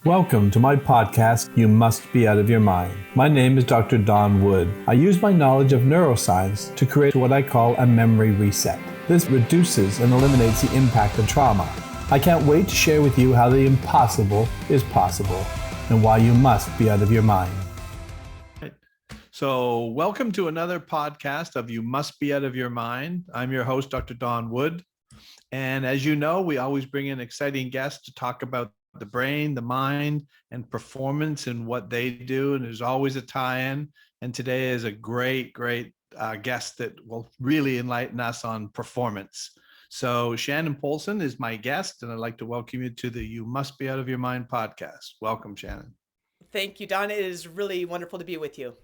Welcome to my podcast, You Must Be Out of Your Mind. My name is Dr. Don Wood. I use my knowledge of neuroscience to create what I call a memory reset. This reduces and eliminates the impact of trauma. I can't wait to share with you how the impossible is possible and why you must be out of your mind. So, welcome to another podcast of You Must Be Out of Your Mind. I'm your host, Dr. Don Wood. And as you know, we always bring in exciting guests to talk about the brain, the mind, and performance and what they do. And there's always a tie-in. And today is a great guest that will really enlighten us on performance. So Shannon Polson is my guest, and I'd like to welcome you to the You Must Be Out of Your Mind podcast. Welcome, Shannon. Thank you, Don. It is really wonderful to be with you.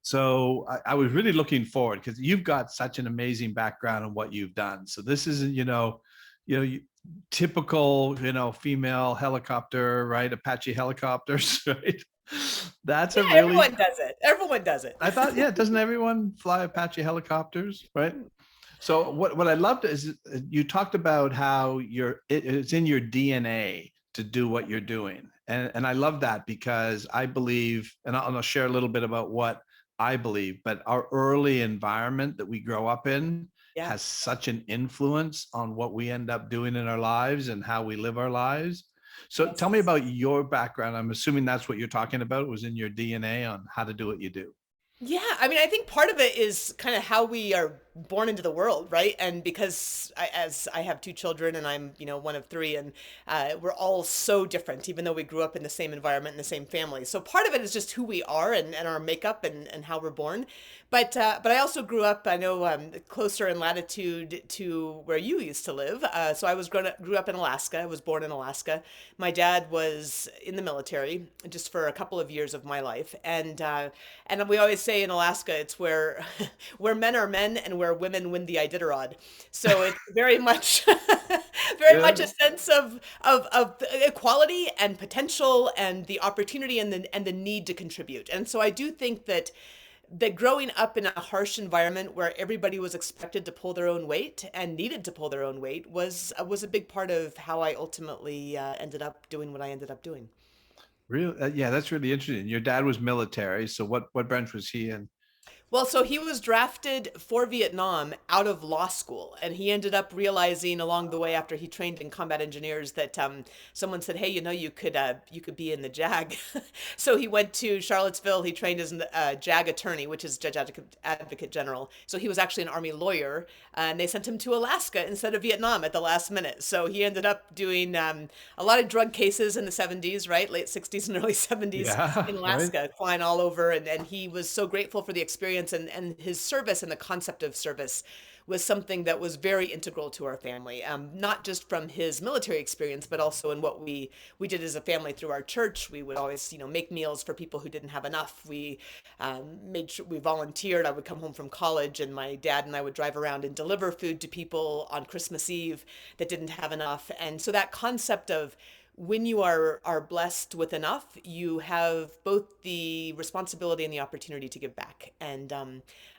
So I was really looking forward because you've got such an amazing background in what you've done. So this isn't, typical, female helicopter, right? Apache helicopters, right? That's a really, everyone does it. Everyone does it. I thought, doesn't everyone fly Apache helicopters, right? So what I loved is you talked about how it's in your DNA to do what you're doing. And I love that because I believe, and I'll share a little bit about what I believe, but our early environment that we grow up in has such an influence on what we end up doing in our lives and how we live our lives. So tell me about your background. I'm assuming that's what you're talking about, was in your DNA on how to do what you do. Yeah, I think part of it is kind of how we are born into the world, right? And because as I have two children and I'm, one of three, and we're all so different, even though we grew up in the same environment and the same family. So part of it is just who we are and our makeup and how we're born. But I also grew up, I know, closer in latitude to where you used to live. So I grew up in Alaska. I was born in Alaska. My dad was in the military just for a couple of years of my life, and we always say in Alaska, it's where where men are men and where women win the Iditarod. So it's very much very much a sense of equality and potential and the opportunity and the need to contribute. And so I do think that growing up in a harsh environment where everybody was expected to pull their own weight and needed to pull their own weight was a big part of how I ultimately ended up doing what I ended up doing. Really? Yeah, that's really interesting. Your dad was military. So what branch was he in? Well, so he was drafted for Vietnam out of law school, and he ended up realizing along the way after he trained in combat engineers that someone said, "Hey, you could be in the JAG." So he went to Charlottesville. He trained as a JAG attorney, which is Judge Advocate General. So he was actually an Army lawyer, and they sent him to Alaska instead of Vietnam at the last minute. So he ended up doing a lot of drug cases in the 70s, right, late 60s and early 70s Yeah, in right. Alaska, flying all over, and he was so grateful for the experience and his service and the concept of service was something that was very integral to our family, not just from his military experience, but also in what we did as a family through our church. We would always, make meals for people who didn't have enough. We made sure we volunteered. I would come home from college, and my dad and I would drive around and deliver food to people on Christmas Eve that didn't have enough. And so that concept of when you are blessed with enough, you have both the responsibility and the opportunity to give back. And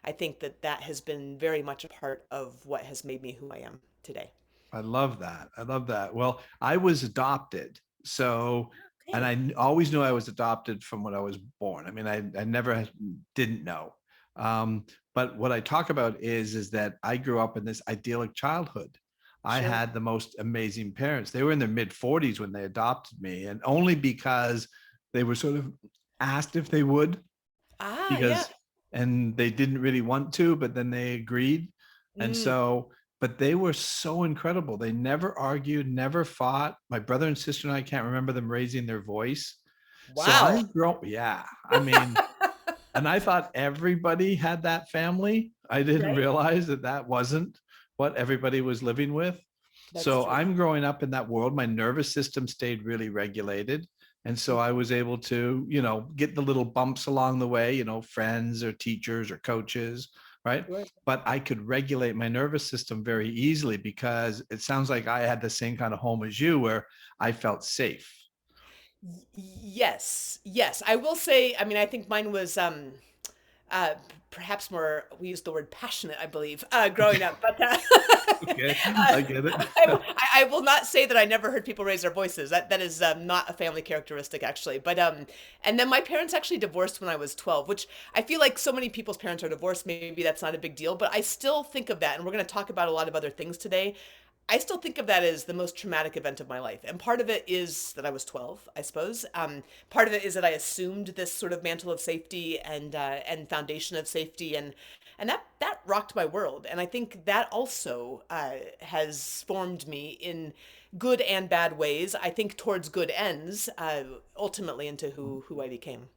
I think that has been very much a part of what has made me who I am today. I love that. I love that. Well, I was adopted. So, and Okay. I always knew I was adopted from when I was born. I mean, I never didn't know. But what I talk about is that I grew up in this idyllic childhood. I Sure. had the most amazing parents. They were in their mid 40s when they adopted me, and only because they were sort of asked if they would, Ah, yeah. because and they didn't really want to, but then they agreed. And Mm, so, but they were so incredible. They never argued, never fought. My brother and sister and I can't remember them raising their voice. So wow. I'm grown. Yeah. I mean, and I thought everybody had that family. I didn't Right? realize that that wasn't what everybody was living with. That's So true. I'm growing up in that world. My nervous system stayed really regulated. And so I was able to, get the little bumps along the way, friends or teachers or coaches, right? Sure. But I could regulate my nervous system very easily because it sounds like I had the same kind of home as you where I felt safe. Yes, yes. I will say, I think mine was uh, perhaps more, we use the word passionate, I believe, growing up. But Okay, I get it. I will not say that I never heard people raise their voices. That is not a family characteristic, actually. But and then my parents actually divorced when I was 12, which I feel like so many people's parents are divorced. Maybe that's not a big deal, but I still think of that, and we're going to talk about a lot of other things today. I still think of that as the most traumatic event of my life. And part of it is that I was 12, I suppose. Part of it is that I assumed this sort of mantle of safety and foundation of safety, and that rocked my world. And I think that also has formed me in good and bad ways. I think towards good ends, ultimately into who I became.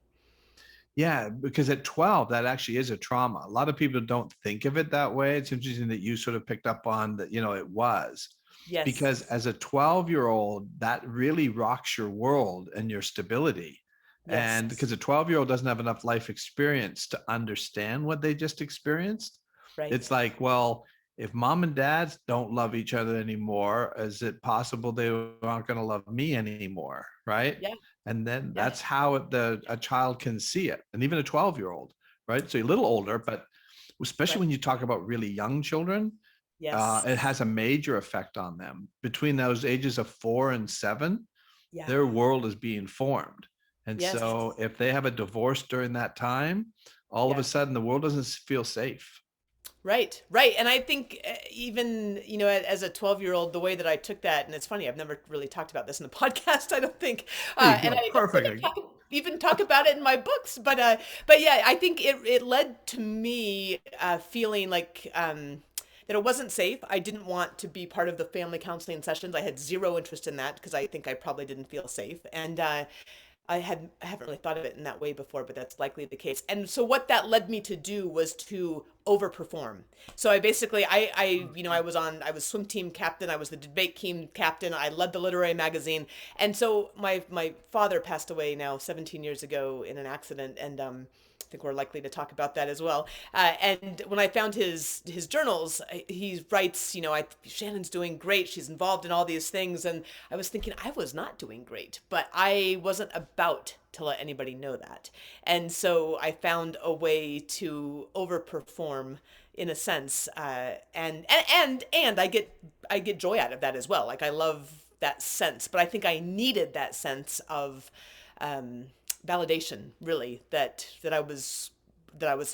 Yeah, because at 12, that actually is a trauma. A lot of people don't think of it that way. It's interesting that you sort of picked up on that, it was. Yes. Because as a 12-year-old, that really rocks your world and your stability. Yes. And because a 12-year-old doesn't have enough life experience to understand what they just experienced, Right. it's like, well, if mom and dad don't love each other anymore, is it possible they aren't going to love me anymore? Right. Yeah. And then Yeah. that's how a child can see it. And even a 12-year-old, right? So a little older, but especially Right. when you talk about really young children, Yes. it has a major effect on them. Between those ages of 4 and 7, Yeah. their world is being formed. And Yes. so if they have a divorce during that time, all of a Yeah. sudden the world doesn't feel safe. Right, right. And I think even, as a 12-year-old, the way that I took that, and it's funny, I've never really talked about this in the podcast, I don't think. There you And go. I don't think I Perfect. even talk about it in my books, but yeah, I think it led to me feeling like that it wasn't safe. I didn't want to be part of the family counseling sessions. I had zero interest in that because I think I probably didn't feel safe. And I haven't really thought of it in that way before, but that's likely the case. And so what that led me to do was to overperform. So I basically I was swim team captain, I was the debate team captain, I led the literary magazine. And so my father passed away now 17 years ago in an accident, and I think we're likely to talk about that as well. And when I found his journals, he writes, Shannon's doing great. She's involved in all these things, and I was thinking I was not doing great, but I wasn't about to let anybody know that. And so I found a way to overperform in a sense, and I get joy out of that as well. Like I love that sense, but I think I needed that sense of um, validation, really, that I was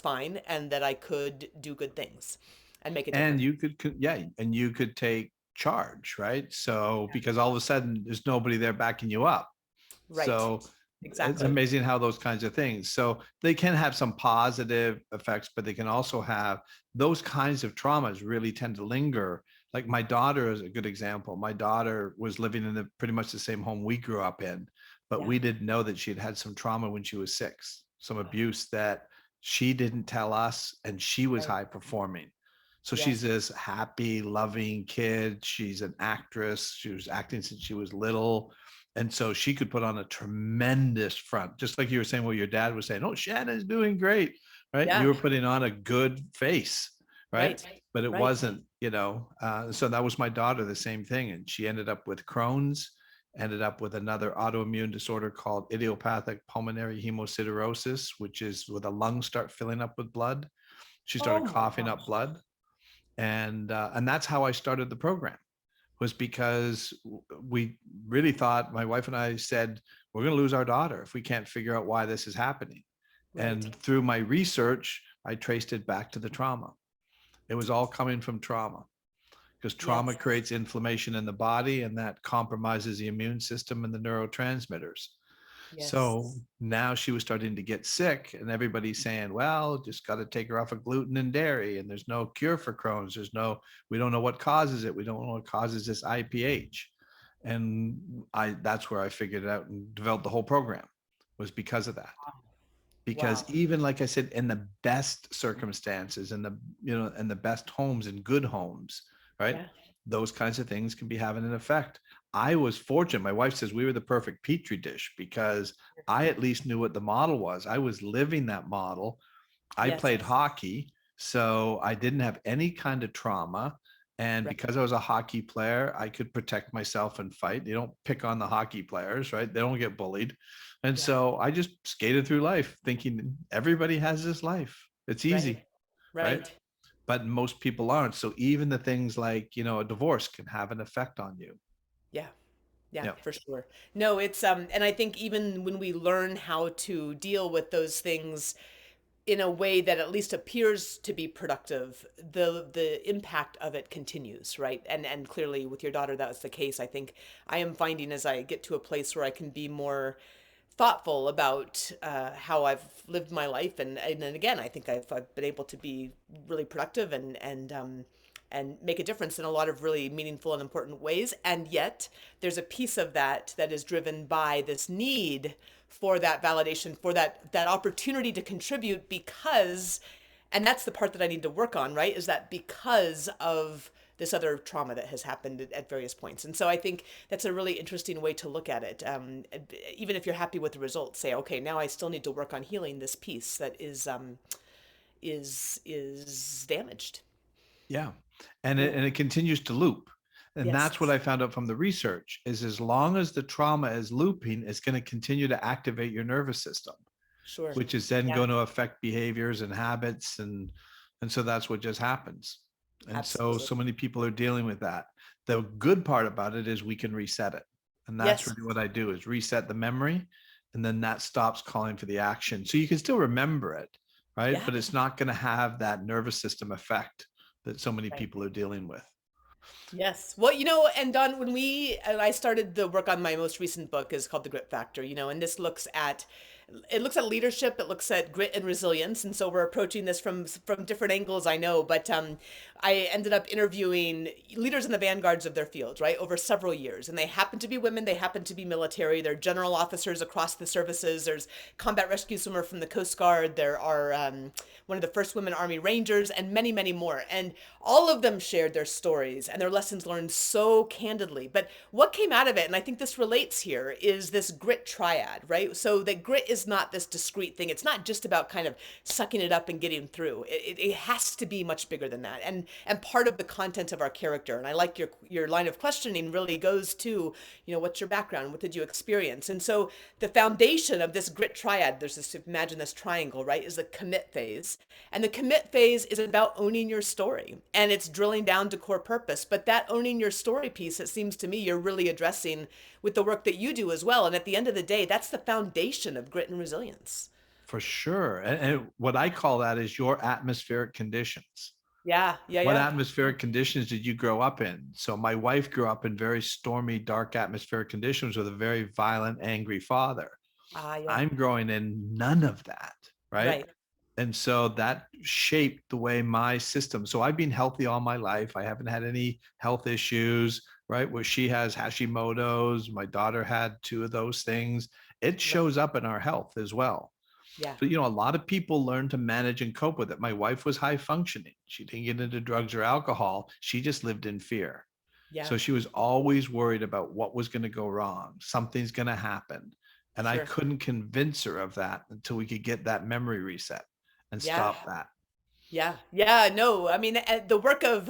fine and that I could do good things and make a And difference. you yeah, and you could take charge, right? So because all of a sudden there's nobody there backing you up. Right. So it's Exactly. amazing how those kinds of things. So they can have some positive effects, but they can also have those kinds of traumas really tend to linger. Like my daughter is a good example. My daughter was living in pretty much the same home we grew up in, but Yeah. we didn't know that she'd had some trauma when she was 6, some abuse that she didn't tell us, and she was Right. high performing. So she's Yes. this happy, loving kid. She's an actress. She was acting since she was little. And so she could put on a tremendous front, just like you were saying, what your dad was saying, oh, Shannon's doing great, right? You Yeah. were putting on a good face, right? Right. But it Right. wasn't, so that was my daughter, the same thing. And she ended up with Crohn's, ended up with another autoimmune disorder called idiopathic pulmonary hemosiderosis, which is where the lungs start filling up with blood. She Oh started my coughing up gosh. blood. And that's how I started the program, was because we really thought, my wife and I said, we're going to lose our daughter if we can't figure out why this is happening. Right. And through my research, I traced it back to the trauma. It was all coming from trauma, because trauma Yes. creates inflammation in the body, and that compromises the immune system and the neurotransmitters. Yes. So now she was starting to get sick, and everybody's saying, well, just got to take her off of gluten and dairy. And there's no cure for Crohn's. We don't know what causes it. We don't know what causes this IPH. And that's where I figured it out and developed the whole program, was because of that. Because Wow. even like I said, in the best circumstances, in the best homes and good homes, right? Yeah. Those kinds of things can be having an effect. I was fortunate. My wife says we were the perfect petri dish, because I at least knew what the model was. I was living that model. I Yes. played hockey, so I didn't have any kind of trauma. And Right. because I was a hockey player, I could protect myself and fight. You don't pick on the hockey players, right? They don't get bullied. And Yeah. so I just skated through life thinking everybody has this life. It's Right. easy, right? Right. But most people aren't. So even the things like, a divorce can have an effect on you. Yeah. Yeah, Yeah. for sure. No, it's and I think even when we learn how to deal with those things in a way that at least appears to be productive, the impact of it continues, right? And clearly with your daughter that was the case. I think I am finding as I get to a place where I can be more thoughtful about how I've lived my life, and then again, I think I've been able to be really productive and make a difference in a lot of really meaningful and important ways. And yet, there's a piece of that that is driven by this need for that validation, for that opportunity to contribute because, and that's the part that I need to work on, right? Is that because of this other trauma that has happened at various points. And so I think that's a really interesting way to look at it. Even if you're happy with the results, say, okay, now I still need to work on healing this piece that is damaged. Yeah. And Yeah. it continues to loop. And that's what Yes. I found out from the research is as long as the trauma is looping, it's going to continue to activate your nervous system, Sure. which is then Yeah. going to affect behaviors and habits. And so that's what just happens. And so, Absolutely. so many people are dealing with that. The good part about it is we can reset it. And that's Yes. really what I do is reset the memory. And then that stops calling for the action. So you can still remember it, right? Yeah. But it's not going to have that nervous system effect that so many Right. people are dealing with. Yes. Well, and Don, and I started the work on my most recent book is called The Grit Factor, and this looks at leadership, it looks at grit and resilience, and so we're approaching this from different angles, I know, but I ended up interviewing leaders in the vanguards of their fields, right, over several years, and they happen to be women, they happen to be military, they're general officers across the services. There's combat rescue swimmer from the Coast Guard, there are one of the first women Army Rangers, and many, many more, and all of them shared their stories and their lessons learned so candidly. But what came out of it, and I think this relates here, is this grit triad, right? So that grit is not this discrete thing. It's not just about kind of sucking it up and getting through. It has to be much bigger than that. And part of the content of our character, and I like your line of questioning really goes to, what's your background? What did you experience? And so the foundation of this grit triad, there's this, imagine this triangle, right, is the commit phase. And the commit phase is about owning your story and it's drilling down to core purpose. But that owning your story piece, it seems to me you're really addressing with the work that you do as well. And at the end of the day, that's the foundation of grit and resilience. For sure. And what I call that is your atmospheric conditions. Yeah, yeah, What yeah. atmospheric conditions did you grow up in? So my wife grew up in very stormy, dark atmospheric conditions with a very violent, angry father. Ah, yeah. I'm growing in none of that, right? Right. And so that shaped the way my system. So I've been healthy all my life. I haven't had any health issues, right? Where she has Hashimoto's, my daughter had two of those things. It Right. shows up in our health as well. Yeah. So, a lot of people learn to manage and cope with it. My wife was high functioning. She didn't get into drugs or alcohol. She just lived in fear. Yeah. So she was always worried about what was going to go wrong. Something's going to happen. And I Sure. couldn't convince her of that until we could get that memory reset and Yeah. stop that. Yeah, yeah, no. I mean, the work of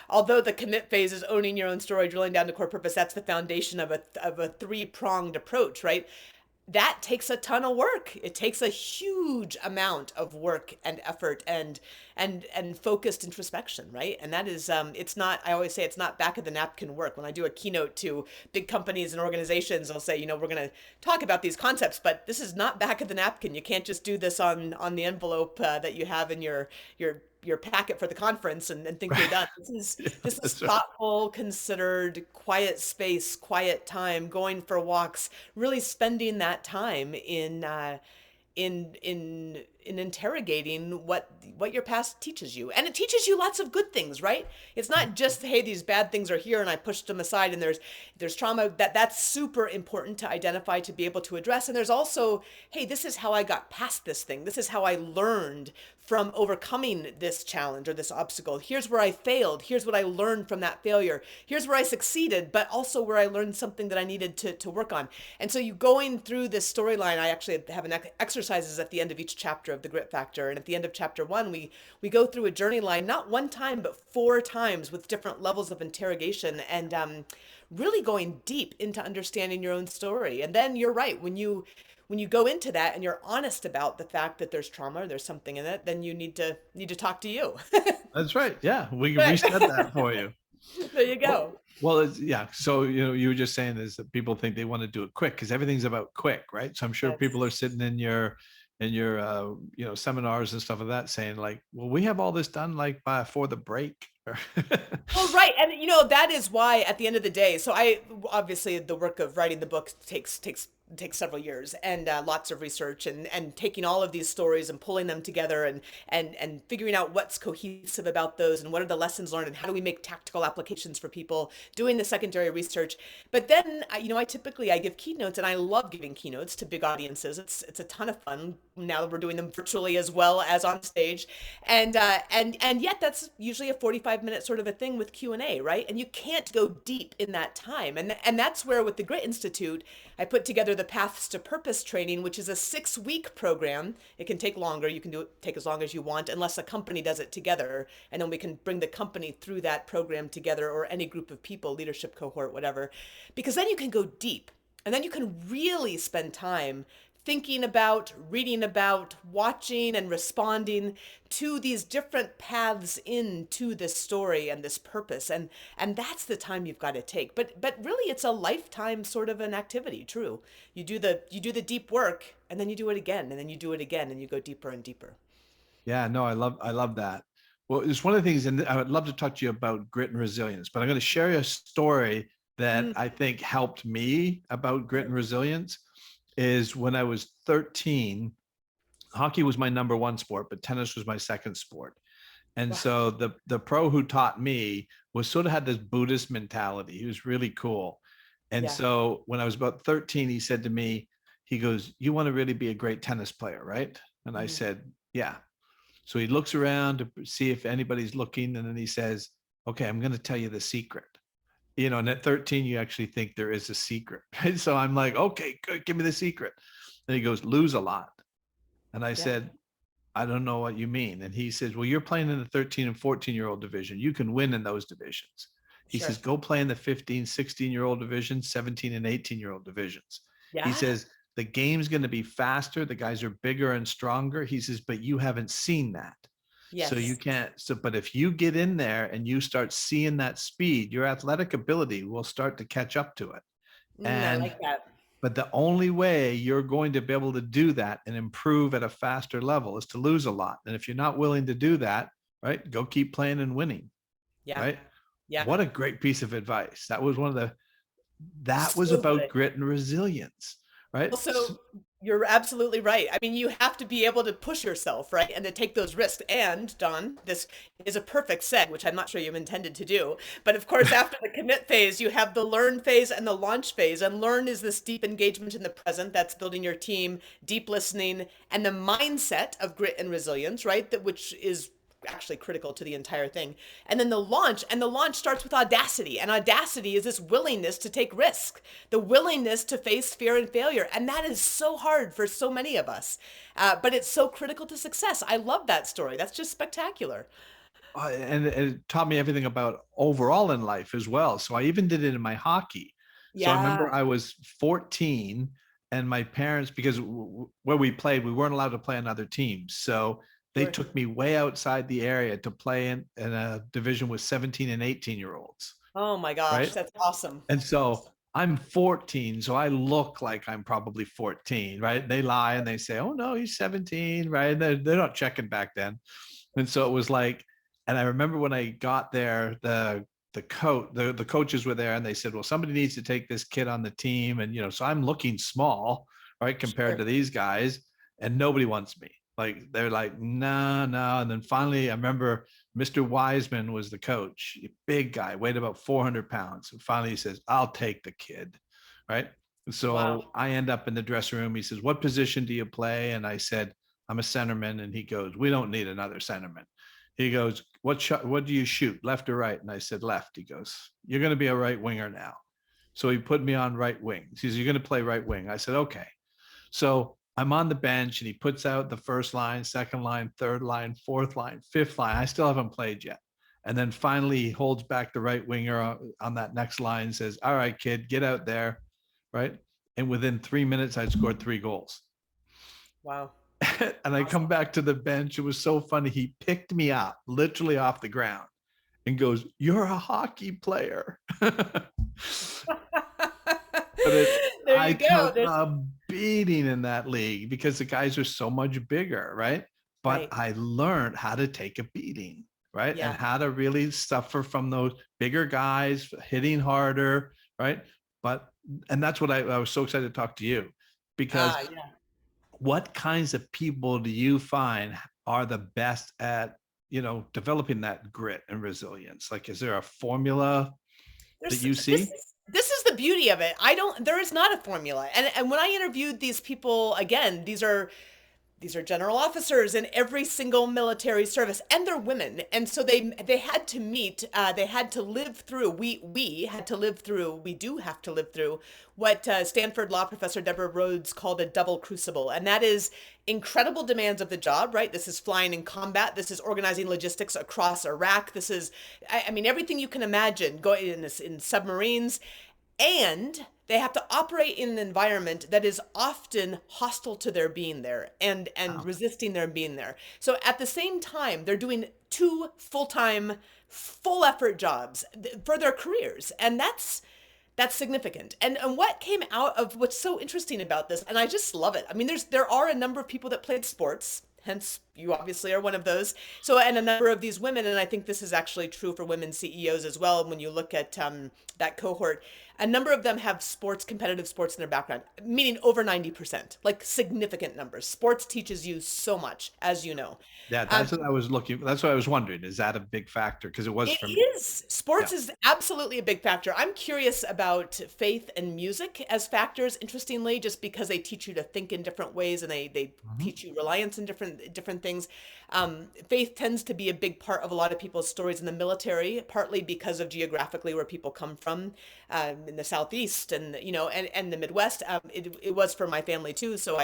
although the commit phase is owning your own story, drilling down to core purpose. That's the foundation of a three-pronged approach, right? That takes a ton of work. It takes a huge amount of work and effort and focused introspection, right? And that is it's not, I always say it's not back of the napkin work. When I do a keynote to big companies and organizations, I'll say, we're going to talk about these concepts, but this is not back of the napkin. You can't just do this on the envelope that you have in your packet for the conference and think you're done. This is That's right. thoughtful, considered, quiet space, quiet time, going for walks, really spending that time in interrogating what your past teaches you. And it teaches you lots of good things, right? It's not just, hey, these bad things are here and I pushed them aside and there's trauma that's super important to identify, to be able to address. And there's also, hey, this is how I got past this thing. This is how I learned from overcoming this challenge or this obstacle. Here's where I failed. Here's what I learned from that failure. Here's where I succeeded, but also where I learned something that I needed to work on. And so you going through this storyline, I actually have an exercises at the end of each chapter of the Grit Factor. And at the end of chapter 1, we go through a journey line, not one time, but 4 times with different levels of interrogation and really going deep into understanding your own story. And then you're right, when you go into that and you're honest about the fact that there's trauma or there's something in it, then you need to talk to you. That's right. Yeah, we can Right. reset that for you. There you Well, go. well, yeah. So, you were just saying is that people think they want to do it quick because everything's about quick, right? So I'm sure people Yes. are sitting in your seminars and stuff like that saying like, well, we have all this done like before the break. Well, right. And that is why at the end of the day, so I obviously the work of writing the book takes several years and lots of research and taking all of these stories and pulling them together and figuring out what's cohesive about those and what are the lessons learned and how do we make tactical applications for people doing the secondary research. But then I give keynotes and I love giving keynotes to big audiences. It's a ton of fun now that we're doing them virtually as well as on stage. And yet that's usually a 45-minute sort of a thing with Q&A, right? And you can't go deep in that time. And that's where with the Grit Institute, I put together the Paths to Purpose training, which is a 6-week program. It can take longer. You can take as long as you want, unless a company does it together. And then we can bring the company through that program together, or any group of people, leadership cohort, whatever. Because then you can go deep. And then you can really spend time thinking about, reading about, watching, and responding to these different paths into this story and this purpose. And that's the time you've got to take. But really it's a lifetime sort of an activity, true. You do the deep work and then you do it again and then you do it again and you go deeper and deeper. Yeah, no, I love that. Well, it's one of the things, and I would love to talk to you about grit and resilience, but I'm going to share a story that Mm, I think helped me about grit and resilience. Is when I was 13, hockey was my number one sport, but tennis was my second sport. And wow. so the pro who taught me was sort of had this Buddhist mentality. He was really cool. And Yeah. so when I was about 13, he said to me, he goes, "You want to really be a great tennis player, right?" And I Mhm. said, "Yeah." So he looks around to see if anybody's looking, and then he says, "Okay, I'm going to tell you the secret." And at 13, you actually think there is a secret, right? So I'm like, "Okay, good, give me the secret." And he goes, "Lose a lot." And I Yeah. said, "I don't know what you mean." And he says, "Well, you're playing in the 13 and 14-year-old division. You can win in those divisions." He Sure. says, "Go play in the 15, 16-year-old division, 17 and 18-year-old divisions." He Yeah. says, "The game's going to be faster. The guys are bigger and stronger." He says, "But you haven't seen that. So you Yes. can't. So, but if you get in there and you start seeing that speed, your athletic ability will start to catch up to it. I And like that. but the only way you're going to be able to do that and improve at a faster level is to lose a lot. And if you're not willing to do that, right, go keep playing and winning, Yeah. right?" Yeah. What a great piece of advice. That was So about good. grit and resilience, right? Well, so you're absolutely right. I mean, you have to be able to push yourself, right? And to take those risks. And, Don, this is a perfect seg, which I'm not sure you intended to do. But of course, after the commit phase, you have the learn phase and the launch phase. And learn is this deep engagement in the present, that's building your team, deep listening, and the mindset of grit and resilience, right? That which is actually critical to the entire thing. And then the launch starts with audacity. And audacity is this willingness to take risk, the willingness to face fear and failure. And that is so hard for so many of us. But it's so critical to success. I love that story. That's just spectacular. And it taught me everything about overall in life as well. So I even did it in my hockey. So I Yeah, remember I was 14 and my parents, because where we played, we weren't allowed to play on other teams. So they sure. took me way outside the area to play in a division with 17 and 18-year-olds, Oh my gosh, right? that's awesome. And so I'm 14, so I look like I'm probably 14, right? They lie and they say, "Oh no, he's 17," right? They're not checking back then. And so it was like, and I remember when I got there, the coaches were there and they said, "Well, somebody needs to take this kid on the team." And so I'm looking small, right, compared Sure. to these guys, and nobody wants me. Like they're like, "No, no." And then finally, I remember Mr. Wiseman was the coach, a big guy, weighed about 400 pounds. And finally, he says, "I'll take the kid," right? And Wow. so I end up in the dressing room. He says, "What position do you play?" And I said, "I'm a centerman." And he goes, "We don't need another centerman." He goes, "What shot? What do you shoot, left or right?" And I said, "Left." He goes, "You're going to be a right winger now." So he put me on right wing. He says, "You're going to play right wing." I said, "Okay." So I'm on the bench and he puts out the first line, second line, third line, fourth line, fifth line. I still haven't played yet. And then finally he holds back the right winger on that next line and says, "All right, kid, get out there." Right. and within 3 minutes, I'd scored 3 goals. Wow. And I come Awesome. back to the bench. It was so funny. He picked me up literally off the ground and goes, "You're a hockey player." But There I you go. took There's a beating in that league because the guys are so much bigger, right? But right. I learned how to take a beating, right? And Yeah. how to really suffer from those bigger guys hitting harder, right? But, and that's what I was so excited to talk to you, because Yeah. what kinds of people do you find are the best at, developing that grit and resilience? Like, is there a formula that There's you this see? is this is the beauty of it. I don't there is not a formula. And when I interviewed these people, again, these are general officers in every single military service, and they're women, and so they had to meet, they had to live through, we had to live through, we do have to live through what Stanford law professor Deborah Rhodes called a double crucible, and that is incredible demands of the job, right? This is flying in combat, this is organizing logistics across Iraq, this is, I mean, everything you can imagine going in this, in submarines, and they have to operate in an environment that is often hostile to their being there and Wow. resisting their being there. So at the same time, they're doing two full-time, full effort jobs for their careers, and that's significant. And what came out of what's so interesting about this, and I just love it. I mean, there are a number of people that played sports, hence you obviously are one of those. So, and a number of these women, and I think this is actually true for women CEOs as well. When you look at that cohort, a number of them have sports, competitive sports in their background, meaning over 90%, like significant numbers. Sports teaches you so much, as you know. Yeah, Um, that's what I was looking. That's what I was wondering. Is that a big factor? Because it was It for me. is. Sports Yeah. is absolutely a big factor. I'm curious about faith and music as factors, interestingly, just because they teach you to think in different ways and they Mhm. teach you reliance in different things. Faith tends to be a big part of a lot of people's stories in the military, partly because of geographically where people come from, in the Southeast and and the Midwest. It was for my family too. So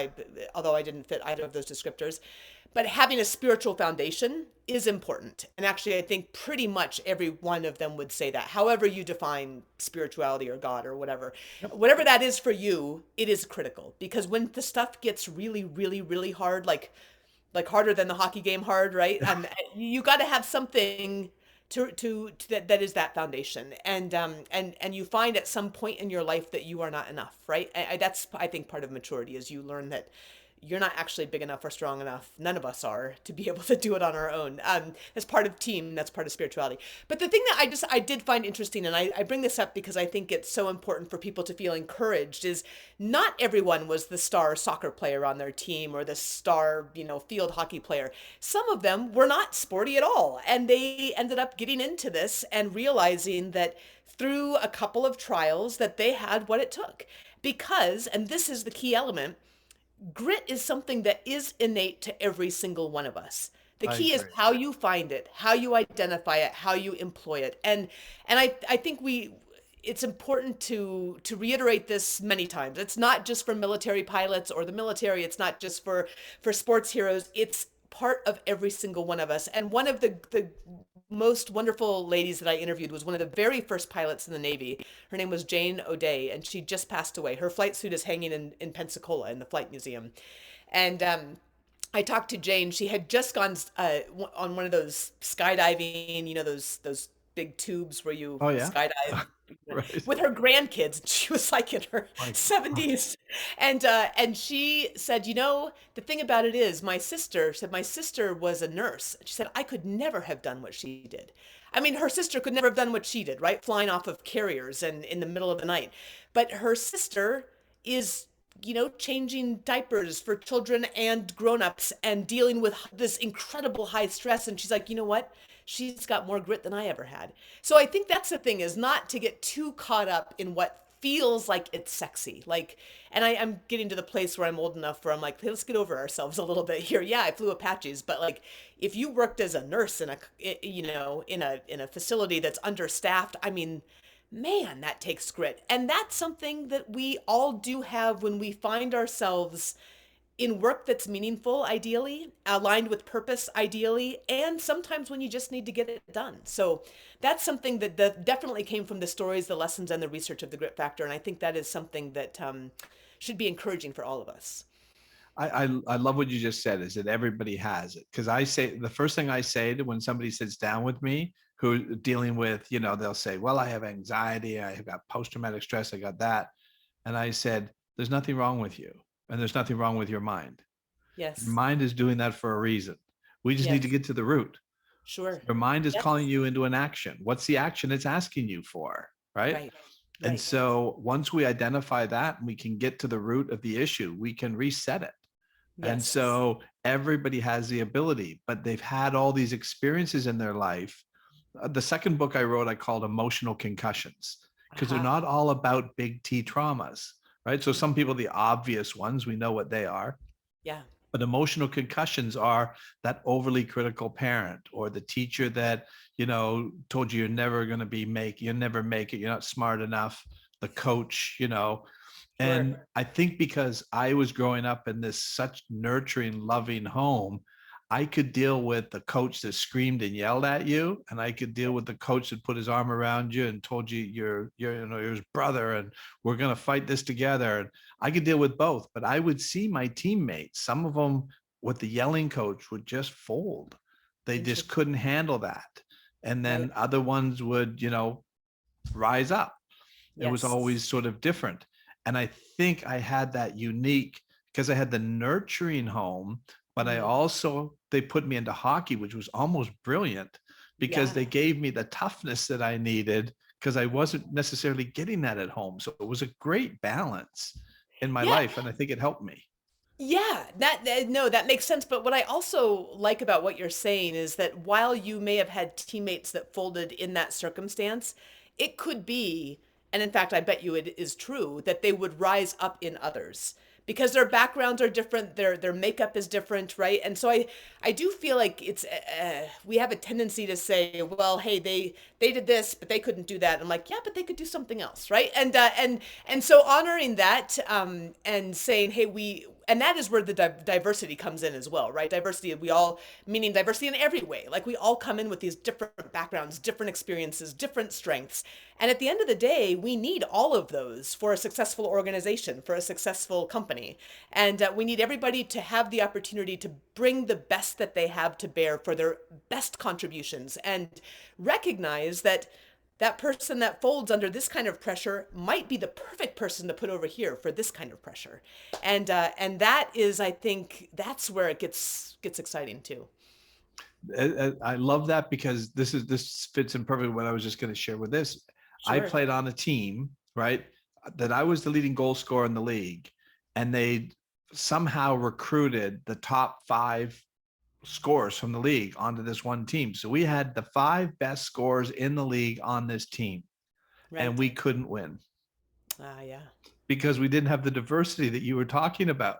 although I didn't fit either of those descriptors, but having a spiritual foundation is important. And actually, I think pretty much every one of them would say that. However you define spirituality or God or whatever, Yep. whatever that is for you, it is critical because when the stuff gets really, really, really hard, like harder than the hockey game hard, right? You got to have something that is that foundation, and you find at some point in your life that you are not enough, right? That's I think part of maturity is you learn that you're not actually big enough or strong enough. None of us are to be able to do it on our own. That's part of team. That's part of spirituality. But the thing that I did find interesting, and I bring this up because I think it's so important for people to feel encouraged, is not everyone was the star soccer player on their team or the star, field hockey player. Some of them were not sporty at all, and they ended up getting into this and realizing that through a couple of trials that they had what it took. Because, and this is the key element, grit is something that is innate to every single one of us. The I key is agree. how you find it, how you identify it, how you employ it. And I think it's important to reiterate this many times. It's not just for military pilots or the military, it's not just for sports heroes. It's part of every single one of us. And one of the most wonderful ladies that I interviewed was one of the very first pilots in the Navy. Her name was Jane O'Day, and she just passed away. Her flight suit is hanging in Pensacola in the Flight Museum. And I talked to Jane. She had just gone on one of those skydiving, those big tubes where you Oh yeah. skydive Right. with her grandkids. She was like in her My God. 70s. And she said, the thing about it is my sister was a nurse. She said, I could never have done what she did. I mean, her sister could never have done what she did, right? Flying off of carriers and in the middle of the night. But her sister is changing diapers for children and grown-ups and dealing with this incredible high stress. And she's like, you know what? She's got more grit than I ever had. So I think that's the thing, is not to get too caught up in what feels like it's sexy. Like, and I'm getting to the place where I'm old enough where I'm like, hey, let's get over ourselves a little bit here. Yeah, I flew Apaches, but like, if you worked as a nurse in a facility that's understaffed, I mean, man, that takes grit. And that's something that we all do have when we find ourselves in work that's meaningful, ideally, aligned with purpose, ideally, and sometimes when you just need to get it done. So that's something that definitely came from the stories, the lessons, and the research of the grit factor. And I think that is something that should be encouraging for all of us. I love what you just said, is that everybody has it. Because I say, the first thing I say to when somebody sits down with me who dealing with, they'll say, well, I have anxiety, I have got post-traumatic stress, I got that. And I said, there's nothing wrong with you. And there's nothing wrong with your mind. Your Yes. mind is doing that for a reason. We just need to Yes. get to the root. Sure. Your mind is calling Yes. you into an action. What's the action it's asking you for? Right. Right. And Right. so once we identify that and we can get to the root of the issue, we can reset it. And Yes. so everybody has the ability, but they've had all these experiences in their life. The second book I wrote, I called Emotional Concussions, because they're Aha. not all about big T traumas, right? So some people, the obvious ones, we know what they are. Yeah. But emotional concussions are that overly critical parent or the teacher that, told you you're never going to you'll never make it. You're not smart enough. The coach. Sure. And I think because I was growing up in this such nurturing, loving home, I could deal with the coach that screamed and yelled at you, and I could deal with the coach that put his arm around you and told you you're his brother, and we're gonna fight this together. And I could deal with both, but I would see my teammates, some of them with the yelling coach would just fold. They just Interesting. couldn't handle that. And Right. then other ones would, rise up. It was Yes. always sort of different. And I think I had that unique because I had the nurturing home, but I Hmm. also, they put me into hockey, which was almost brilliant because Yeah. they gave me the toughness that I needed because I wasn't necessarily getting that at home. So it was a great balance in my Yeah. life. And I think it helped me. Yeah, no, that makes sense. But what I also like about what you're saying is that while you may have had teammates that folded in that circumstance, it could be, and in fact, I bet you it is true, that they would rise up in others because their backgrounds are different, their makeup is different, right? And so I do feel like it's we have a tendency to say, well, hey, they did this, but they couldn't do that. I'm like, yeah, but they could do something else, right? And so honoring that and saying, hey, we and that is where the diversity comes in as well, right? Diversity, we all, meaning diversity in every way. Like we all come in with these different backgrounds, different experiences, different strengths. And at the end of the day, we need all of those for a successful organization, for a successful company. And we need everybody to have the opportunity to bring the best that they have to bear for their best contributions and recognize that that person that folds under this kind of pressure might be the perfect person to put over here for this kind of pressure. And that is, I think, that's where it gets exciting too. I love that because this fits in perfectly what I was just going to share with this. I Sure. played on a team, right, that I was the leading goal scorer in the league, and they somehow recruited the top five scorers from the league onto this one team. So we had the five best scorers in the league on this team, and Right. we couldn't win Ah, yeah. because we didn't have the diversity that you were talking about,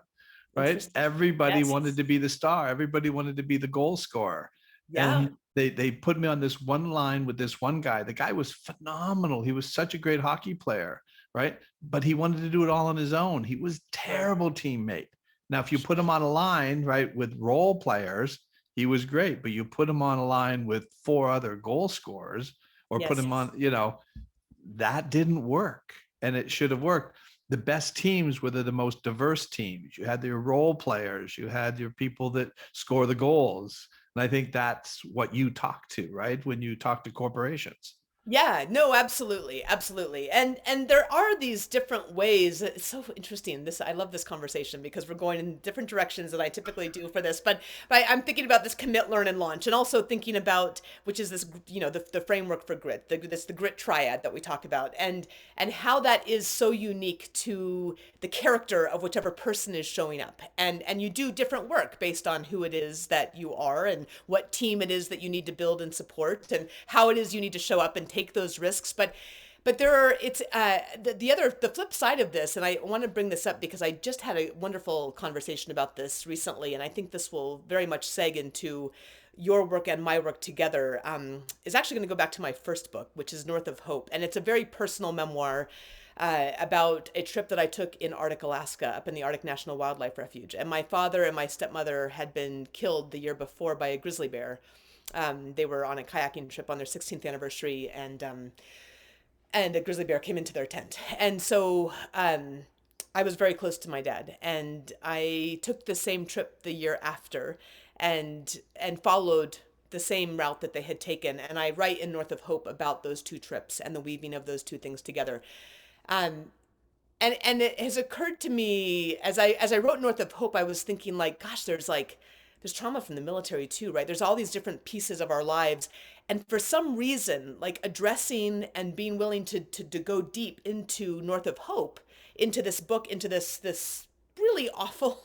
right? Interesting. Everybody Yes. wanted to be the star. Everybody wanted to be the goal scorer. Yeah. And they put me on this one line with this one guy. The guy was phenomenal. He was such a great hockey player, right? But he wanted to do it all on his own. He was Sure. terrible teammate. Now, if you put him on a line, right, with role players, he was great. But you put him on a line with four other goal scorers or put Yes. him on, that didn't work. And it should have worked. The best teams were the most diverse teams. You had your role players, you had your people that score the goals. And I think that's what you talk to, right? When you talk to corporations. Yeah, no, absolutely, absolutely. And there are these different ways. It's so interesting. This I love this conversation because we're going in different directions than I typically do for this. But I'm thinking about this commit, learn, and launch, and also thinking about which is this, the framework for grit, the grit triad that we talk about, and how that is so unique to the character of whichever person is showing up. And you do different work based on who it is that you are and what team it is that you need to build and support and how it is you need to show up and take those risks. But there are it's the flip side of this, and I want to bring this up because I just had a wonderful conversation about this recently, and I think this will very much seg into your work and my work together. Is actually going to go back to my first book, which is North of Hope, and it's a very personal memoir about a trip that I took in Arctic Alaska, up in the Arctic National Wildlife Refuge. And my father and my stepmother had been killed the year before by a grizzly bear. They were on a kayaking trip on their 16th anniversary, and a grizzly bear came into their tent. And so I was very close to my dad, and I took the same trip the year after, and followed the same route that they had taken. And I write in North of Hope about those two trips and the weaving of those two things together. Um, and it has occurred to me as I wrote North of Hope, I was thinking like, gosh, there's trauma from the military too, right? There's all these different pieces of our lives. And for some reason, like addressing and being willing to go deep into North of Hope, into this book, into this really awful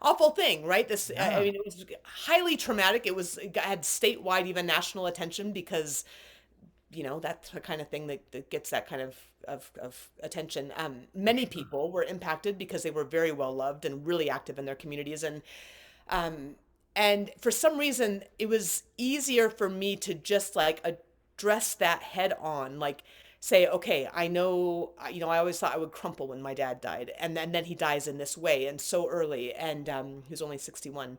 awful thing, right? This I Yeah. mean, it was highly traumatic. It had statewide, even national attention, because that's the kind of thing that gets that kind of attention. Many Sure. people were impacted because they were very well loved and really active in their communities, um, and for some reason it was easier for me to just like address that head on, like say, okay, I know, I always thought I would crumple when my dad died, and then he dies in this way and so early, and he was only 61.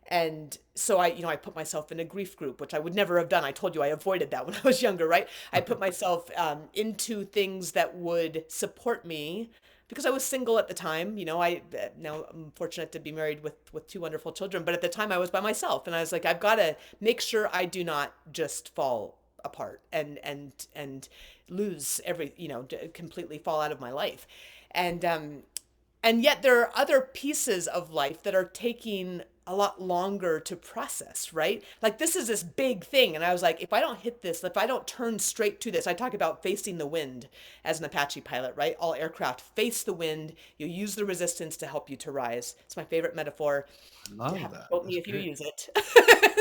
And so I put myself in a grief group, which I would never have done. I told you I avoided that when I was younger, right? I put myself into things that would support me because I was single at the time. Now I'm fortunate to be married with two wonderful children, but at the time I was by myself, and I was like, I've got to make sure I do not just fall apart and lose completely fall out of my life. And yet there are other pieces of life that are taking a lot longer to process, right? Like this is this big thing. And I was like, if I don't hit this, if I don't turn straight to this, I talk about facing the wind as an Apache pilot, right? All aircraft face the wind. You use the resistance to help you to rise. It's my favorite metaphor. I You love have to that. quote me That's if you great. use it.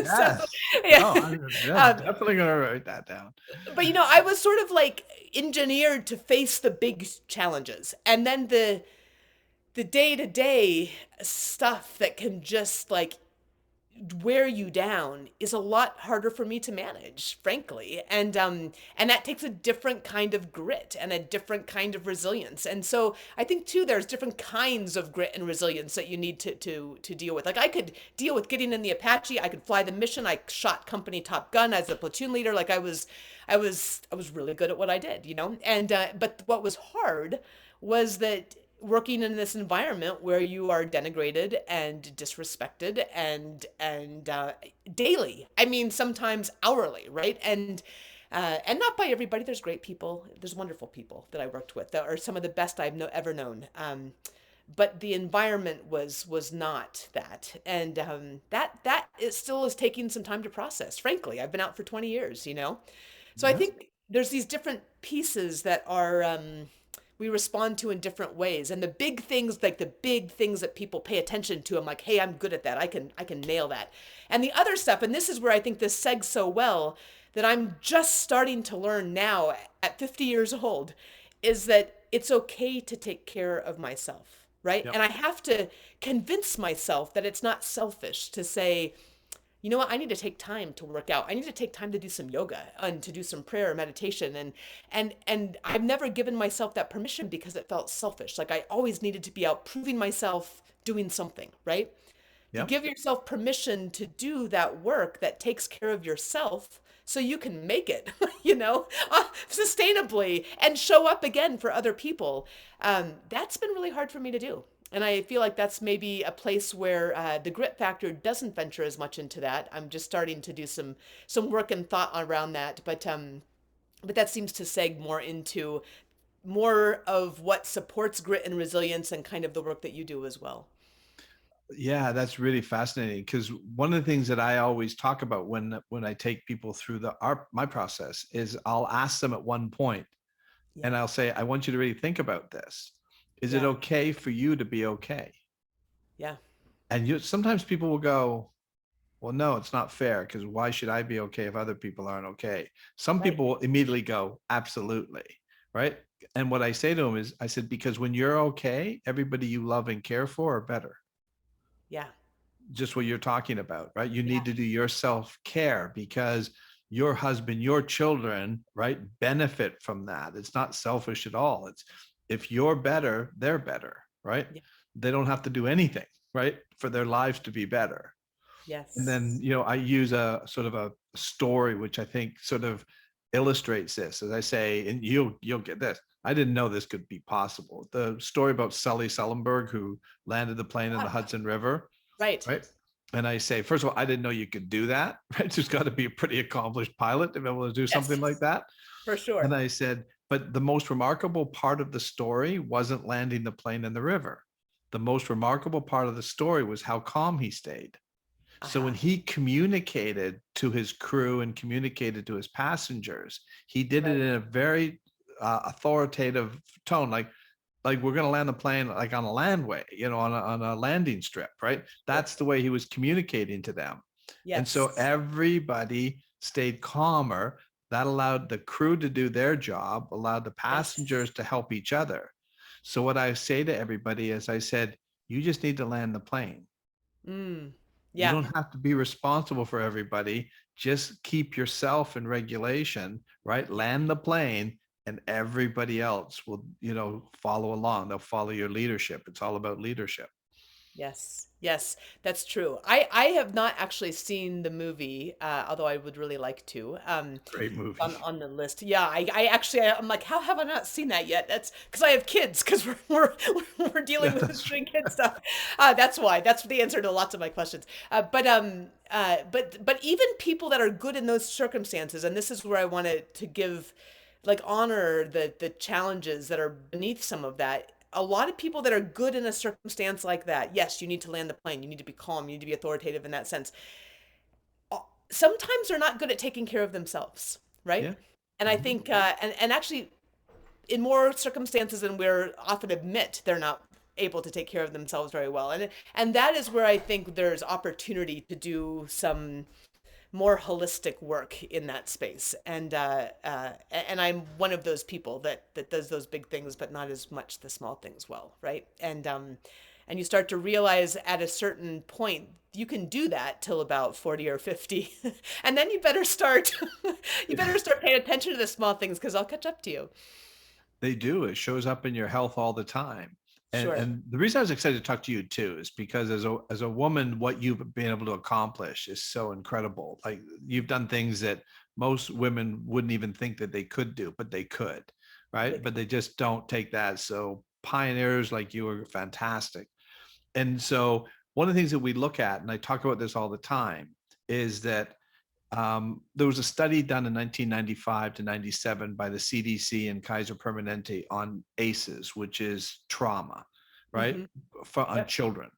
So, Yes. yeah. Oh, yeah, Um, definitely gonna write that down. but I was sort of like engineered to face the big challenges. And then the day-to-day stuff that can just like wear you down is a lot harder for me to manage, frankly. And that takes a different kind of grit and a different kind of resilience. And so I think too there's different kinds of grit and resilience that you need to deal with. Like I could deal with getting in the Apache, I could fly the mission, I shot company Top Gun as a platoon leader. Like I was really good at what I did, And but what was hard was that working in this environment where you are denigrated and disrespected and daily. I mean, sometimes hourly, right? And not by everybody. There's great people. There's wonderful people that I worked with that are some of the best I've ever known. But the environment was not that, and that it still is taking some time to process. Frankly, I've been out for 20 years, so I Yeah. think there's these different pieces that are we respond to in different ways. And the big things, like the big things that people pay attention to, I'm like, hey, I'm good at that. I can nail that. And the other stuff, and this is where I think this segs so well, that I'm just starting to learn now at 50 years old, is that it's okay to take care of myself, right? Yep. And I have to convince myself that it's not selfish to say, you know what, I need to take time to work out, I need to take time to do some yoga and to do some prayer or meditation, and I've never given myself that permission because it felt selfish. Like I always needed to be out proving myself doing something, right? To Yep. give yourself permission to do that work that takes care of yourself so you can make it, sustainably and show up again for other people. That's been really hard for me to do. And I feel like that's maybe a place where the grit factor doesn't venture as much into that. I'm just starting to do some work and thought around that, but that seems to seg more into more of what supports grit and resilience and kind of the work that you do as well. Yeah, that's really fascinating because one of the things that I always talk about when I take people through my process is I'll ask them at one point Yeah, and I'll say, I want you to really think about this. Is it yeah, okay for you to be okay? yeah, And sometimes people will go, well, no, it's not fair because why should I be okay if other people aren't okay? Some right, people will immediately go, absolutely. Right. And what I say to them is, I said, because when you're okay, everybody you love and care for are better. yeah, Just what you're talking about, right? You yeah, need to do your self-care because your husband, your children, right, benefit from that. It's not selfish at all. It's if you're better, they're better, right? yeah, They don't have to do anything, right, for their lives to be better. And then, yes, I use a sort of a story, which I think sort of illustrates this. As I say, and you'll get this. I didn't know this could be possible. The story about Sully Sullenberg, who landed the plane in the Ah, Hudson River, right. right? And I say, first of all, I didn't know you could do that, right? There's got to be a pretty accomplished pilot to be able to do something like Yes, that. for And sure. I said, but the most remarkable part of the story wasn't landing the plane in the river. The most remarkable part of the story was how calm he stayed. So when Uh-huh. he communicated to his crew and communicated to his passengers, he did it Right. in a very authoritative tone, like we're going to land the plane like on a landway, on a landing strip, right? Sure. That's the way he was communicating to them. And so Yes. everybody stayed calmer. That allowed the crew to do their job, allowed the Yes. passengers to help each other. So what I say to everybody is I said, you just need to land the plane. Mm. You Yeah. don't have to be responsible for everybody. Just keep yourself in regulation, right? Land the plane and everybody else will, follow along. They'll follow your leadership. It's all about leadership. Yes, yes, that's true. I have not actually seen the movie, although I would really like to. Great On movie. on the list. Yeah, I'm like, how have I not seen that yet? That's because I have kids, because we're Yeah, dealing with that's this doing kid stuff. That's why. That's the answer to lots of my questions. But even people that are good in those circumstances, and this is where I wanted to give like honor the challenges that are beneath some of that. A lot of people that are good in a circumstance like that, yes, you need to land the plane, you need to be calm, you need to be authoritative in that sense. Sometimes they're not good at taking care of themselves, right? yeah. And I Mhm. think, and actually, in more circumstances than we're often admit, they're not able to take care of themselves very well, and that is where I think there's opportunity to do some more holistic work in that space. And I'm one of those people that does those big things, but not as much the small things well, right? And you start to realize at a certain point you can do that till about 40 or 50, and then you better start you better start paying attention to the small things because I'll catch up to you. They do. It shows up in your health all the time. And Sure. and the reason I was excited to talk to you too is because as a woman, what you've been able to accomplish is so incredible. Like you've done things that most women wouldn't even think that they could do, but they could, right? Like, But they just don't take that. So pioneers like you are fantastic. And so one of the things that we look at, and I talk about this all the time, is that there was a study done in 1995 to 97 by the CDC and Kaiser Permanente on ACEs, which is trauma, right? mm-hmm. On Yep. children.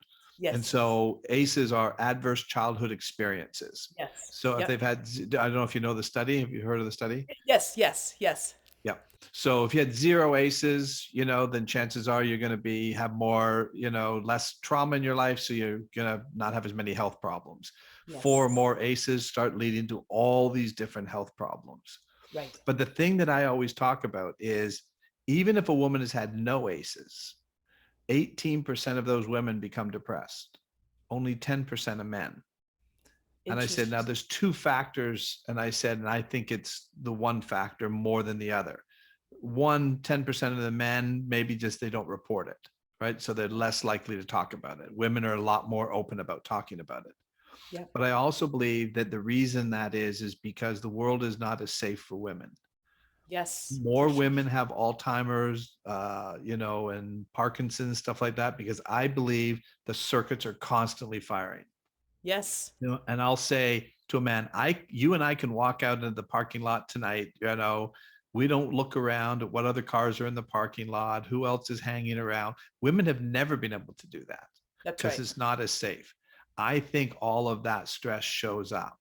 And Yes. so ACEs are adverse childhood experiences. Yes. So if Yep. they've had, I don't know if you know the study. Have you heard of the study? Yes. Yes. Yes. Yeah. So if you had zero ACEs, then chances are you're going to have more, less trauma in your life. So you're going to not have as many health problems. Four Yes. more ACEs start leading to all these different health problems. Right. But the thing that I always talk about is even if a woman has had no ACEs, 18% of those women become depressed, only 10% of men. And I said, now Interesting. there's two factors. And I said, and I think it's the one factor more than the other. 10% of the men, maybe just they don't report it, right? So they're less likely to talk about it. Women are a lot more open about talking about it. Yep. But I also believe that the reason that is because the world is not as safe for women. Yes, for More sure. women have Alzheimer's, and Parkinson's, stuff like that, because I believe the circuits are constantly firing. Yes. And I'll say to a man, you and I can walk out into the parking lot tonight. We don't look around at what other cars are in the parking lot, who else is hanging around. Women have never been able to do that That's because right. it's not as safe. I think all of that stress shows up.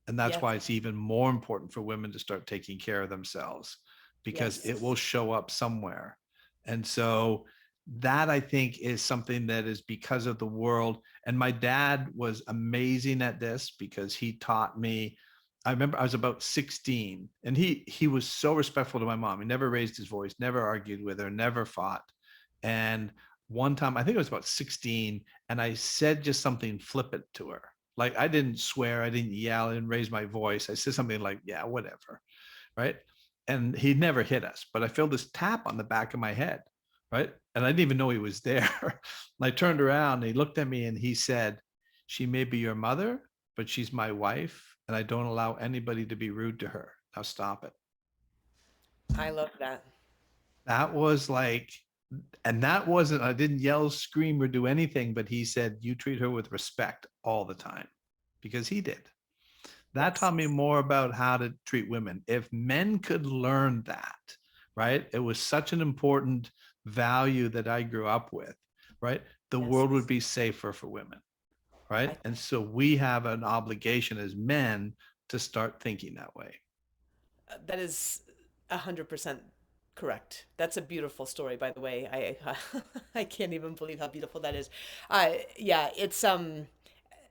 And that's Yes. why it's even more important for women to start taking care of themselves because it will Yes. show up somewhere. And so that I think is something that is because of the world. And my dad was amazing at this because he taught me. I remember I was about 16 and he was so respectful to my mom. He never raised his voice, never argued with her, never fought. And one time, I think I was about 16, and I said just something flippant to her. Like I didn't swear, I didn't yell, I didn't raise my voice. I said something like, yeah, whatever. Right. And he never hit us, but I felt this tap on the back of my head. Right. And I didn't even know he was there. And I turned around and he looked at me and he said, she may be your mother, but she's my wife. And I don't allow anybody to be rude to her. Now stop it. I love that. That was like, and that wasn't, I didn't yell, scream, or do anything, but he said, you treat her with respect all the time because he did. That Yes. taught me more about how to treat women. If men could learn that, right? It was such an important value that I grew up with, right? The Yes. world would be safer for women, right? I And so we have an obligation as men to start thinking that way. That is 100% correct. That's a beautiful story, by the way. I can't even believe how beautiful that is. Yeah, it's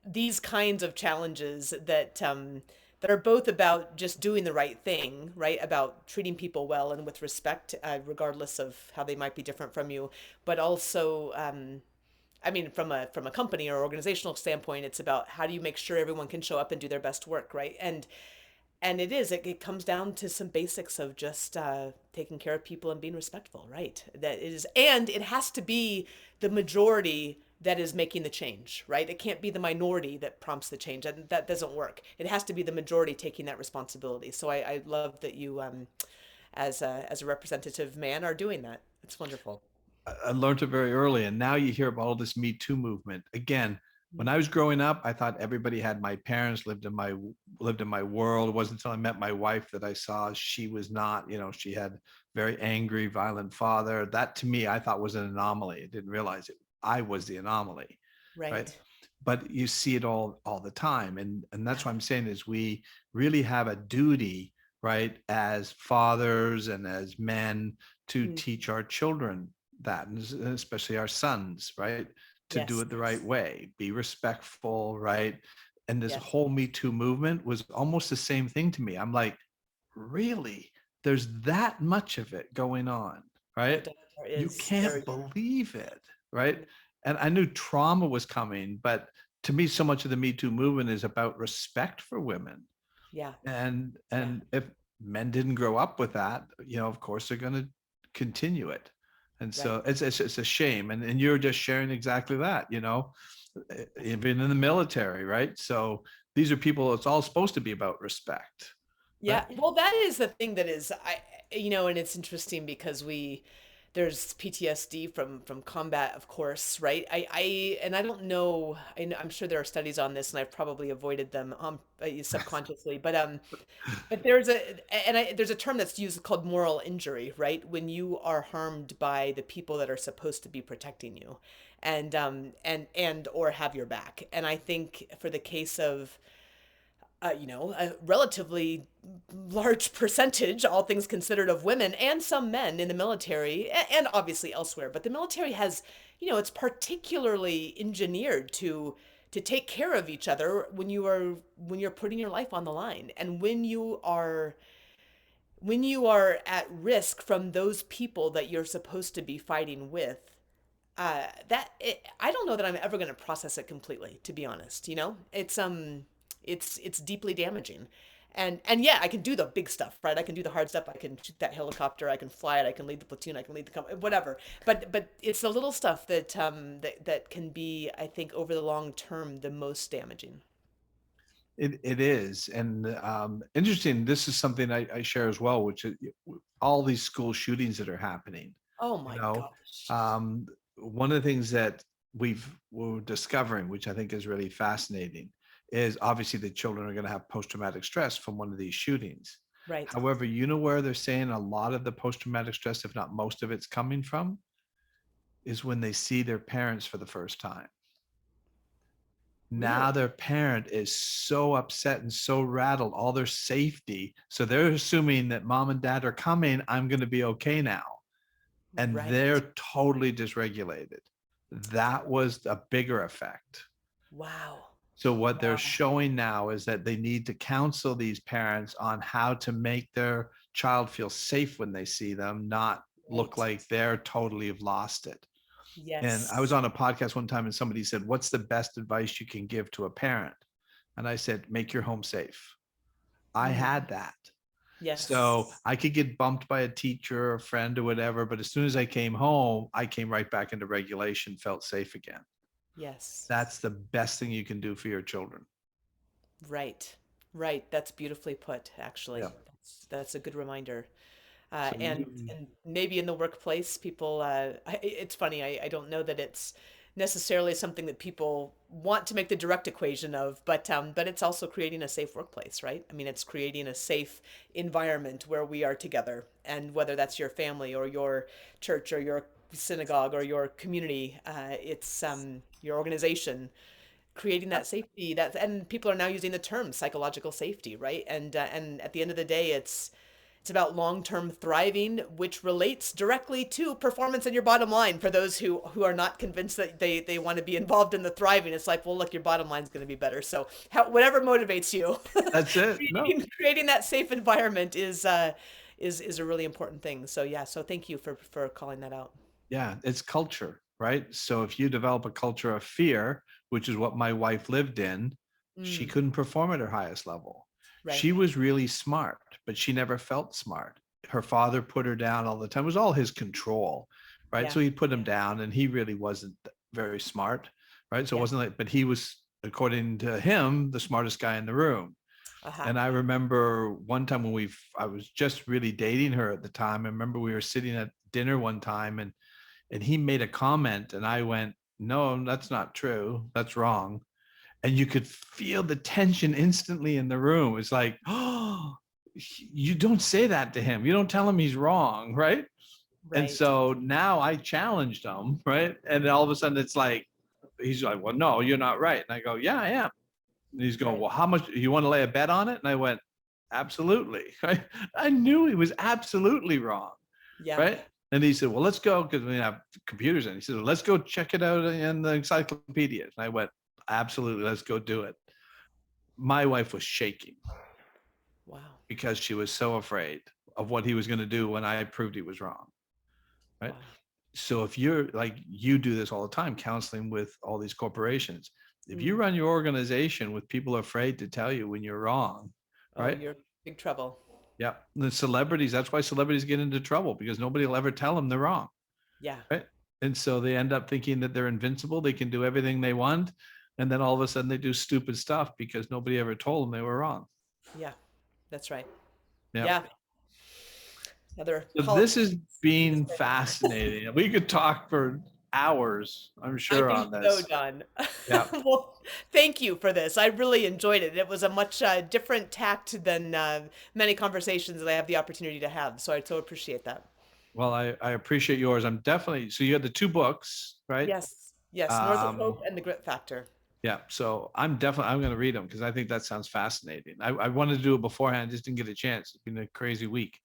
these kinds of challenges that are both about just doing the right thing, right? About treating people well and with respect, regardless of how they might be different from you, but also I mean, from a company or organizational standpoint, it's about how do you make sure everyone can show up and do their best work, right? And it comes down to some basics of just taking care of people and being respectful, right? That is, and it has to be the majority that is making the change, right? It can't be the minority that prompts the change, and that doesn't work. It has to be the majority taking that responsibility. So I love that you, as a representative man, are doing that. It's wonderful. I learned it very early, and now you hear about all this Me Too movement. Again, when I was growing up, I thought everybody had my parents lived in my world. It wasn't until I met my wife that I saw she was not. She had very angry, violent father. That to me, I thought was an anomaly. I didn't realize it. I was the anomaly, right? Right. But you see it all the time, and Yeah. that's what I'm saying is we really have a duty, right, as fathers and as men to Mm. teach our children that, and especially our sons, right, to do Yes. it the right way, be respectful, right? And this Yes. whole Me Too movement was almost the same thing to me. I'm like, really? There's that much of it going on, right? There You is can't very. believe it, right? And I knew trauma was coming, but to me, so much of the Me Too movement is about respect for women. Yeah. And Yeah. and if men didn't grow up with that, of course they're going to continue it. And Right. so it's a shame. And you're just sharing exactly that, even in the military, right? So these are people, it's all supposed to be about respect, Yeah, right? well, that is the thing that is and it's interesting because there's PTSD from combat, of course, right? And I don't know, I'm sure there are studies on this, and I've probably avoided them subconsciously, but there's a term that's used called moral injury, right? When you are harmed by the people that are supposed to be protecting you, and or have your back, and I think for the case of a relatively large percentage, all things considered, of women and some men in the military, and obviously elsewhere. But the military has, it's particularly engineered to take care of each other when you're putting your life on the line, and when you are at risk from those people that you're supposed to be fighting with. I don't know that I'm ever going to process it completely, to be honest. It's deeply damaging, and yeah, I can do the big stuff, right? I can do the hard stuff. I can shoot that helicopter. I can fly it. I can lead the platoon. I can lead the company, whatever. But it's the little stuff that can be, I think, over the long term, the most damaging. It is. And interesting, this is something I share as well, which is all these school shootings that are happening. Oh You my know, gosh. um, one of the things that we're discovering, which I think is really fascinating, is obviously the children are going to have post-traumatic stress from one of these shootings. Right. However, you know where they're saying a lot of the post-traumatic stress, if not most of it's coming from, is when they see their parents for the first time. Really? Now their parent is so upset and so rattled, all their safety. So they're assuming that mom and dad are coming. I'm going to be okay now. And Right. they're totally dysregulated. That was a bigger effect. Wow. So what they're Wow. showing now is that they need to counsel these parents on how to make their child feel safe when they see them, not look Right. like they're totally have lost it. And I was Yes. on a podcast one time and somebody said, what's the best advice you can give to a parent? And I said, make your home safe. I Mm. had that. So Yes. I could get bumped by a teacher or a friend or whatever, but as soon as I came home, I came right back into regulation, felt safe again. Yes. That's the best thing you can do for your children. Right. Right. That's beautifully put, Yeah. actually. That's a good reminder. So And maybe in the workplace, people, it's funny, I don't know that it's necessarily something that people want to make the direct equation of, but it's also creating a safe workplace, right? I mean, it's creating a safe environment where we are together, and whether that's your family or your church or your synagogue or your community, it's your organization, creating that safety, that, and people are now using the term psychological safety, right? And at the end of the day, it's about long-term thriving, which relates directly to performance and your bottom line. For those who are not convinced that they want to be involved in the thriving, it's like, well, look, your bottom line's going to be better. So whatever motivates you, that's it. No. creating that safe environment is a really important thing. So yeah, so thank you for calling that out. Yeah, it's culture, right? So if you develop a culture of fear, which is what my wife lived in, she Mm, couldn't perform at her highest level. right. She was really smart, but she never felt smart. Her father put her down all the time. It was all his control, right? Yeah. So he put him down, and he really wasn't very smart, right? So it Yeah. wasn't like, but he was, according to him, the smartest guy in the room. Uh-huh. And I remember one time when I was just really dating her at the time. I remember we were sitting at dinner one time, and he made a comment, and I went, no, that's not true, that's wrong. And you could feel the tension instantly in the room. It's like, oh, you don't say that to him, you don't tell him he's wrong, right? And Right. so now I challenged him, right? And then all of a sudden it's like, he's like, well, no, you're not right. And I go, yeah, I am. And he's going, Right. well, how much you want to lay a bet on it? And I went, absolutely. I knew he was absolutely wrong, Yeah. right? And he said, well, let's go, because we have computers in. He said, well, let's go check it out in the encyclopedia. And I went, absolutely, let's go do it. My wife was shaking Wow. because she was so afraid of what he was going to do when I proved he was wrong, right? Wow. So if you're like, you do this all the time, counseling with all these corporations. If you Mm. run your organization with people afraid to tell you when you're wrong, Oh, right? you're in big trouble. Yeah. The celebrities, that's why celebrities get into trouble, because nobody will ever tell them they're wrong. Yeah. Right. And so they end up thinking that they're invincible. They can do everything they want. And then all of a sudden they do stupid stuff because nobody ever told them they were wrong. Yeah. That's right. Yeah. Yeah. Other So this has politicians do the been same. fascinating. We could talk for hours, I'm I sure, think on so, this. Don. Yeah. Well, thank you for this. I really enjoyed it. It was a much different tact than many conversations that I have the opportunity to have. So I so appreciate that. Well, I appreciate yours. I'm definitely, so you had the two books, right? Yes. Yes. North of Um, Hope and the Grit Factor. yeah. So I'm going to read them because I think that sounds fascinating. I wanted to do it beforehand, just didn't get a chance. It's been a crazy week,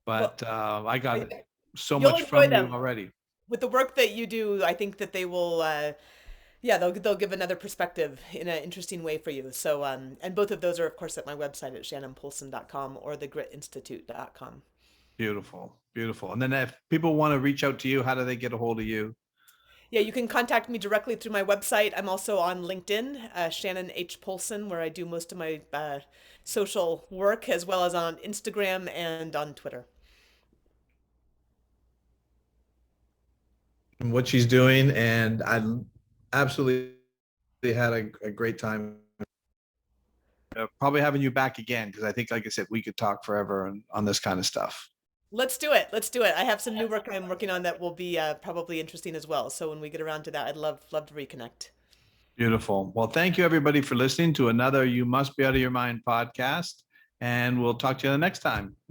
Well, but I got I- so you'll much enjoy from you them. already. With the work that you do, I think that they will, yeah, they'll give another perspective in an interesting way for you. So, and both of those are, of course, at my website at shannonpolson.com or thegritinstitute.com. Beautiful, beautiful. And then if people want to reach out to you, how do they get a hold of you? Yeah, you can contact me directly through my website. I'm also on LinkedIn, Shannon H. Polson, where I do most of my social work, as well as on Instagram and on Twitter. And what she's doing, and I absolutely had a great time. Probably having you back again because I think, like I said, we could talk forever on this kind of stuff. Let's do it. Let's do it. I have some new work I'm working on that will be probably interesting as well. So when we get around to that, I'd love to reconnect. Beautiful. Well, thank you everybody for listening to another You Must Be Out of Your Mind podcast, and we'll talk to you the next time.